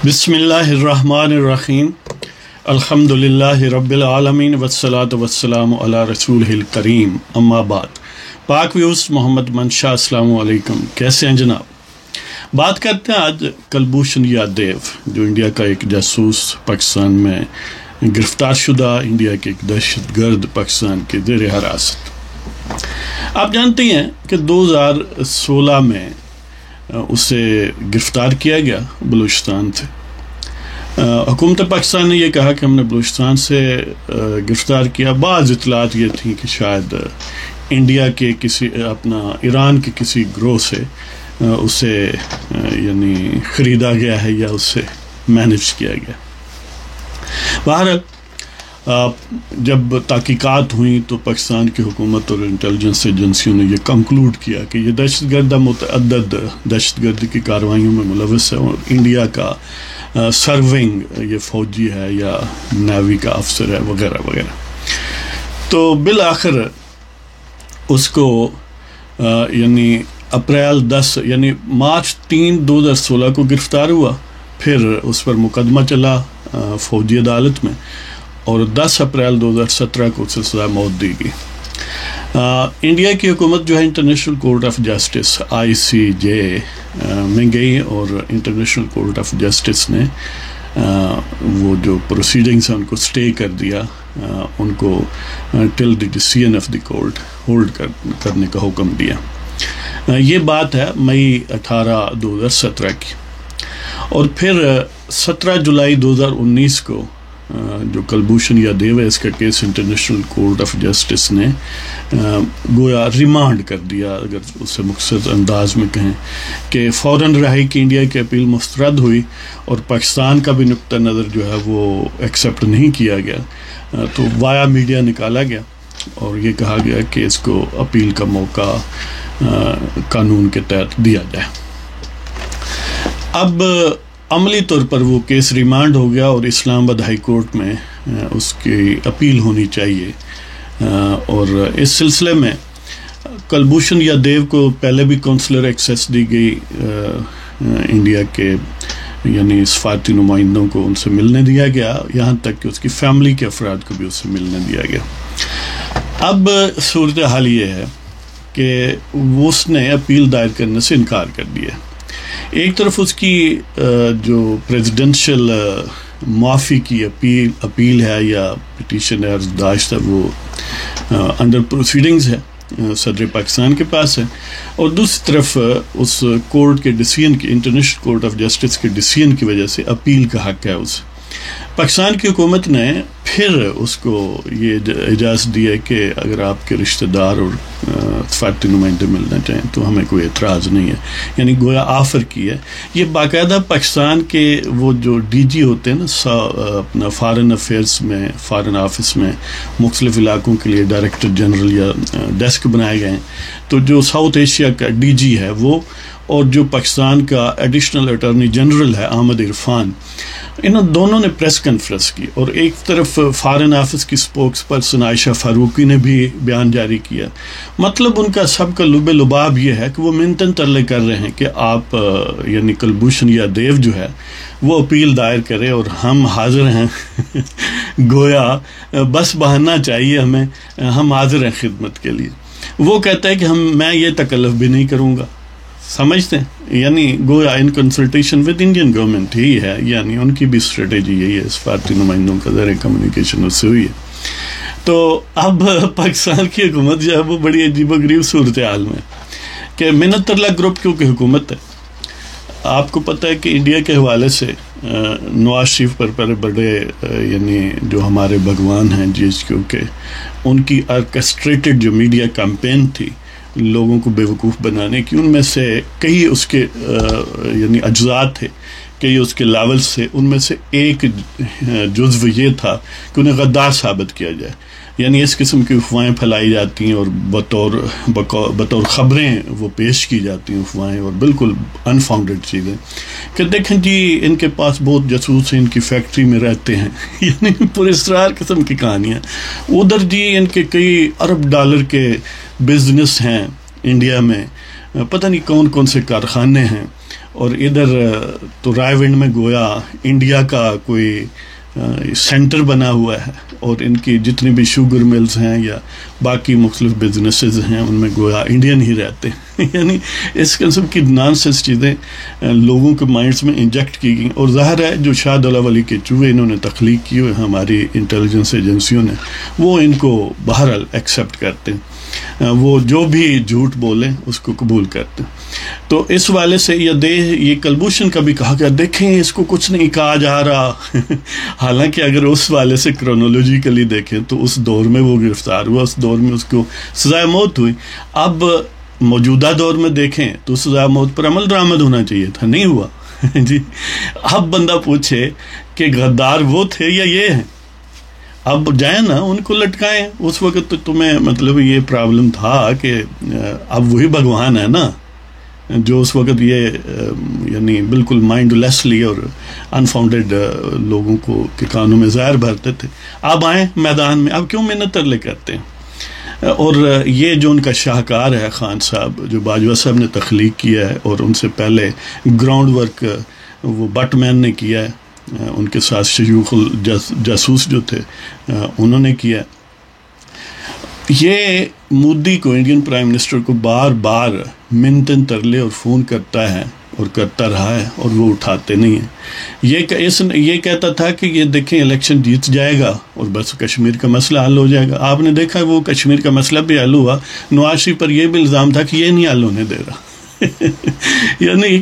بسم اللہ الرحمن الرحیم الحمد للہ رب العالمین والصلاة والسلام علی رسولہ الکریم اما بعد. پاک ویوز محمد منشا، السلام علیکم. کیسے ہیں جناب؟ بات کرتے ہیں آج کلبھوشن یادیو، جو انڈیا کا ایک جاسوس، پاکستان میں گرفتار شدہ انڈیا کے ایک دہشت گرد پاکستان کے زیر حراست. آپ جانتے ہیں کہ 2016 میں اسے گرفتار کیا گیا بلوچستان سے. حکومت پاکستان نے یہ کہا کہ ہم نے بلوچستان سے گرفتار کیا. بعض اطلاعات یہ تھیں کہ شاید انڈیا کے ایران کے کسی گروہ سے اسے یعنی خریدا گیا ہے یا اسے مینیج کیا گیا. بہرحال جب تحقیقات ہوئیں تو پاکستان کی حکومت اور انٹیلیجنس ایجنسیوں نے یہ کنکلوڈ کیا کہ یہ دہشت گرد متعدد دہشت گردی کی کارروائیوں میں ملوث ہے اور انڈیا کا سرونگ یہ فوجی ہے یا نیوی کا افسر ہے وغیرہ وغیرہ. تو بالآخر اس کو یعنی اپریل 10 یعنی مارچ 3 2016 کو گرفتار ہوا. پھر اس پر مقدمہ چلا فوجی عدالت میں اور 10 اپریل 2017 کو اسے سزا موت دی گئی. انڈیا کی حکومت جو ہے international court of justice ICJ میں گئی اور انٹرنیشنل کورٹ آف جسٹس نے وہ جو پروسیڈنگس ہیں ان کو سٹے کر دیا، ان کو till the decision of the court hold کرنے کا حکم دیا. یہ بات ہے مئی 18 2017 کی. اور پھر 17 جولائی 2019 کو جو کلبھوشن یادیو ہے، اس کا case international court of justice نے گویا ریمانڈ کر دیا، اگر اسے مختصر انداز میں کہیں کہ فوراً رہائی کی انڈیا کی اپیل مسترد ہوئی اور پاکستان کا بھی نقطہ نظر جو ہے وہ ایکسیپٹ نہیں کیا گیا. تو وایا میڈیا نکالا گیا اور یہ کہا گیا کہ اس کو اپیل کا موقع قانون کے تحت دیا جائے. اب عملی طور پر وہ کیس ریمانڈ ہو گیا اور اسلام آباد ہائی کورٹ میں اس کی اپیل ہونی چاہیے. اور اس سلسلے میں کلبھوشن یادیو کو پہلے بھی کونسلر ایکسیس دی گئی انڈیا کے یعنی سفارتی نمائندوں کو، ان سے ملنے دیا گیا، یہاں تک کہ اس کی فیملی کے افراد کو بھی اس سے ملنے دیا گیا. اب صورتحال یہ ہے کہ اس نے اپیل دائر کرنے سے انکار کر دیا. ایک طرف اس کی جو پریزیڈنشل معافی کی اپیل ہے یا پٹیشن ہے، عرضداشت ہے، وہ انڈر پروسیڈنگز ہے، صدر پاکستان کے پاس ہے. اور دوسری طرف اس کورٹ کے ڈیسیژن کی، انٹرنیشنل کورٹ آف جسٹس کے ڈیسیژن کی وجہ سے اپیل کا حق ہے اسے. پاکستان کی حکومت نے پھر اس کو یہ اجازت دی ہے کہ اگر آپ کے رشتہ دار اور سفارتی نمائندے ملنا چاہیں تو ہمیں کوئی اعتراض نہیں ہے، یعنی گویا آفر کی ہے. یہ باقاعدہ پاکستان کے وہ جو DG ہوتے ہیں نا اپنا فارن افیئرس میں، فارن آفس میں مختلف علاقوں کے لیے ڈائریکٹر جنرل یا ڈیسک بنائے گئے ہیں. تو جو ساؤتھ ایشیا کا DG ہے وہ، اور جو پاکستان کا ایڈیشنل اٹارنی جنرل ہے احمد عرفان، انہوں دونوں نے پریس کانفرنس کی. اور ایک طرف فارن آفس کی سپوکس پرسن عائشہ فاروقی نے بھی بیان جاری کیا. مطلب ان کا سب کا لب لباب یہ ہے کہ وہ منتن ترلے کر رہے ہیں کہ آپ یعنی کلبھوشن یادیو جو ہے وہ اپیل دائر کرے اور ہم حاضر ہیں. گویا بس بہانا چاہیے ہمیں، ہم حاضر ہیں خدمت کے لیے. وہ کہتا ہے کہ میں یہ تکلف بھی نہیں کروں گا. سمجھتے ہیں یعنی گویا in consultation with Indian government ہی ہے، یعنی ان کی بھی اسٹریٹجی یہی ہے. سفارتی نمائندوں کا ذریعہ کمیونیکیشن اس سے ہوئی ہے. تو اب پاکستان کی حکومت جو ہے وہ بڑی عجیب و غریب صورتحال میں کہ منت ترلا گروپ کیونکہ حکومت ہے. آپ کو پتہ ہے کہ انڈیا کے حوالے سے نواز شریف پر بڑے یعنی جو ہمارے بھگوان ہیں GHQ کے، ان کی آرکسٹریٹڈ جو میڈیا کیمپین تھی لوگوں کو بیوقوف بنانے کی، ان میں سے کئی اس کے یعنی اجزاء تھے، کئی اس کے لیولز سے. ان میں سے ایک جزو یہ تھا کہ انہیں غدار ثابت کیا جائے. یعنی اس قسم کی افواہیں پھیلائی جاتی ہیں اور بطور خبریں وہ پیش کی جاتی ہیں، افواہیں اور بالکل انفاؤنڈیڈ چیزیں کہ دیکھیں جی ان کے پاس بہت جاسوس ہیں، ان کی فیکٹری میں رہتے ہیں. یعنی پراسرار قسم کی کہانیاں. ادھر جی ان کے کئی ارب ڈالر کے بزنس ہیں انڈیا میں، پتہ نہیں کون کون سے کارخانے ہیں، اور ادھر تو رائے ونڈ میں گویا انڈیا کا کوئی سینٹر بنا ہوا ہے، اور ان کی جتنی بھی شوگر ملز ہیں یا باقی مختلف بزنسز ہیں ان میں گویا انڈین ہی رہتے ہیں یعنی اس قسم کی نان سینس چیزیں لوگوں کے مائنڈس میں انجیکٹ کی گئیں، اور ظاہر ہے جو شاہ دولہ ولی کے چوہے انہوں نے تخلیق کیے ہوئے ہماری انٹیلیجنس ایجنسیوں نے، وہ ان کو بہرحال ایکسیپٹ کرتے ہیں، وہ جو بھی جھوٹ بولیں اس کو قبول کرتے ہیں۔ تو اس والے سے یہ کلبھوشن کا بھی کہا کہ دیکھیں اس کو کچھ نہیں کہا جا رہا حالانکہ اگر اس والے سے کرونولوجیکلی دیکھیں تو اس دور میں وہ گرفتار ہوا، اس دور میں اس کو سزائے موت ہوئی۔ اب موجودہ دور میں دیکھیں تو سزائے موت پر عمل درآمد ہونا چاہیے تھا، نہیں ہوا جی۔ اب بندہ پوچھے کہ غدار وہ تھے یا یہ ہیں، اب جائیں نا ان کو لٹکائیں۔ اس وقت تو تمہیں مطلب یہ پرابلم تھا کہ اب وہی بھگوان ہے نا جو اس وقت یہ یعنی بالکل مائنڈ لیسلی اور انفاؤنڈیڈ لوگوں کو کے کانوں میں زہر بھرتے تھے، اب آئیں میدان میں، اب کیوں محنت ترلے کرتے ہیں؟ اور یہ جو ان کا شاہکار ہے خان صاحب، جو باجوہ صاحب نے تخلیق کیا ہے، اور ان سے پہلے گراؤنڈ ورک وہ بٹ مین نے کیا ہے، ان کے ساتھ شیوخ الجاسوس جو تھے انہوں نے کیا۔ یہ مودی کو، انڈین پرائم منسٹر کو بار بار منتن ترلے اور فون کرتا ہے اور کرتا رہا ہے، اور وہ اٹھاتے نہیں ہیں۔ یہ کہتا تھا کہ یہ دیکھیں الیکشن جیت جائے گا اور بس کشمیر کا مسئلہ حل ہو جائے گا۔ آپ نے دیکھا وہ کشمیر کا مسئلہ بھی حل ہوا، نواز شریف پر یہ بھی الزام تھا کہ یہ نہیں حل ہونے دے رہا یعنی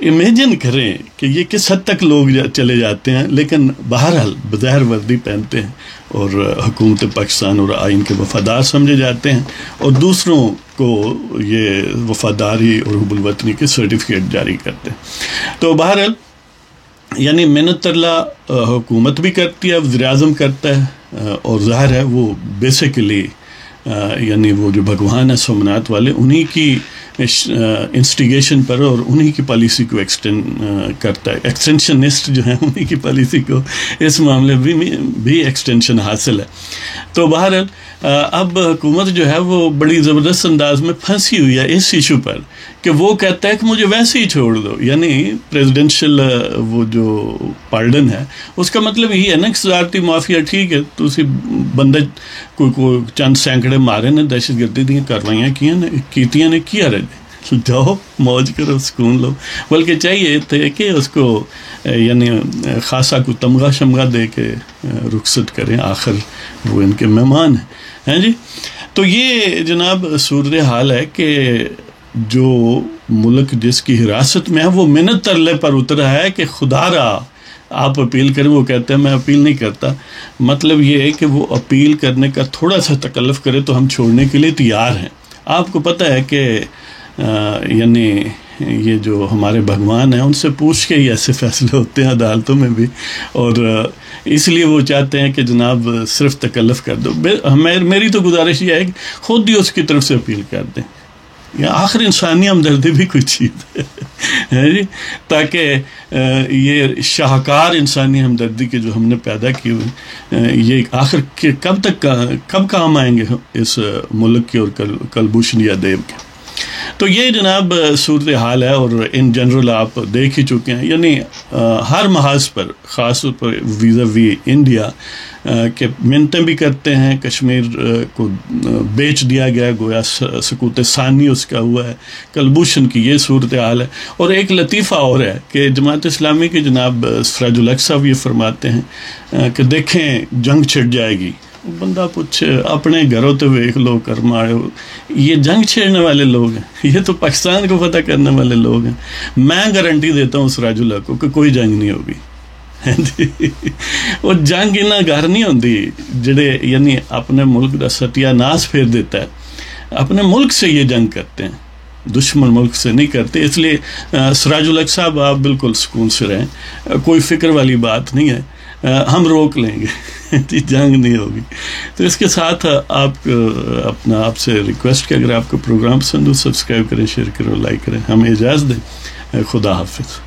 امیجن کریں کہ یہ کس حد تک لوگ چلے جاتے ہیں، لیکن بہرحال بظاہر وردی پہنتے ہیں اور حکومت پاکستان اور آئین کے وفادار سمجھے جاتے ہیں، اور دوسروں کو یہ وفاداری اور حب الوطنی کے سرٹیفکیٹ جاری کرتے ہیں۔ تو بہرحال یعنی محنت ترلا حکومت بھی کرتی ہے، وزیر اعظم کرتا ہے، اور ظاہر ہے وہ بیسیکلی یعنی وہ جو بھگوان ہے سومناتھ والے، انہی کی انسٹیگیشن پر اور انہی کی پالیسی کو ایکسٹینڈ کرتا ہے، ایکسٹینشنسٹ جو ہیں انہی کی پالیسی کو اس معاملے بھی ایکسٹینشن حاصل ہے۔ تو بہرحال اب حکومت جو ہے وہ بڑی زبردست انداز میں پھنسی ہوئی ہے اس ایشو پر کہ وہ کہتا ہے کہ مجھے ویسے ہی چھوڑ دو، یعنی پریزیڈنشل وہ جو پارڈن ہے اس کا مطلب یہی ہے نا کہ صدارتی معافیا ٹھیک ہے، تو اسی بندے کوئی چند سینکڑے مارے نے، دہشت گردی دی کاروائیاں کیتیاں نے کیا رہے، جاؤ موج کرو، سکون لو، بلکہ چاہیے تھے کہ اس کو یعنی خاصا کو تمغہ شمغہ دے کے رخصت کریں، آخر وہ ان کے مہمان ہیں جی۔ تو یہ جناب صورتحال ہے کہ جو ملک جس کی حراست میں ہے وہ منت ترلے پر اترا ہے کہ خدا را آپ اپیل کریں، وہ کہتے ہیں میں اپیل نہیں کرتا، مطلب یہ ہے کہ وہ اپیل کرنے کا تھوڑا سا تکلف کرے تو ہم چھوڑنے کے لیے تیار ہیں۔ آپ کو پتہ ہے کہ یعنی یہ جو ہمارے بھگوان ہیں ان سے پوچھ کے ہی ایسے فیصلے ہوتے ہیں عدالتوں میں بھی، اور اس لیے وہ چاہتے ہیں کہ جناب صرف تکلف کر دو۔ میری تو گزارش یہ ہے کہ خود ہی اس کی طرف سے اپیل کر دیں، یا آخر انسانی ہمدردی بھی کوئی چیز ہے جی، تاکہ یہ شاہکار انسانی ہمدردی کے جو ہم نے پیدا کی ہوئے یہ آخر کب کام آئیں گے اس ملک کے اور کلبھوشن یادیو کے۔ تو یہ جناب صورتحال ہے، اور ان جنرل آپ دیکھ ہی چکے ہیں، یعنی ہر محاذ پر خاص طور پر ویزا وی انڈیا کہ منتیں بھی کرتے ہیں، کشمیر کو بیچ دیا گیا، گویا سکوت ثانی اس کا ہوا ہے، کلبھوشن کی یہ صورتحال ہے۔ اور ایک لطیفہ اور ہے کہ جماعت اسلامی کے جناب سراج الحق صاحب یہ فرماتے ہیں کہ دیکھیں جنگ چھڑ جائے گی، بندہ پوچھے اپنے گھروں تو ویکھ لو کرماڑے، یہ جنگ چھیڑنے والے لوگ ہیں، یہ تو پاکستان کو فتح کرنے والے لوگ ہیں۔ میں گارنٹی دیتا ہوں سراج الحق کو کہ کوئی جنگ نہیں ہوگی، وہ جنگ انہاں گھر نہیں ہوندی جڑے یعنی اپنے ملک دا ستیہ ناس پھیر دیتا ہے، اپنے ملک سے یہ جنگ کرتے ہیں، دشمن ملک سے نہیں کرتے۔ اس لیے سراج الحق صاحب آپ بالکل سکون سے رہیں، کوئی فکر والی بات نہیں ہے، ہم روک لیں گے، جنگ نہیں ہوگی۔ تو اس کے ساتھ آپ سے ریکویسٹ کہ اگر آپ کو پروگرام پسند ہو سبسکرائب کریں، شیئر کریں، لائک کریں، ہمیں اجازت دیں، خدا حافظ۔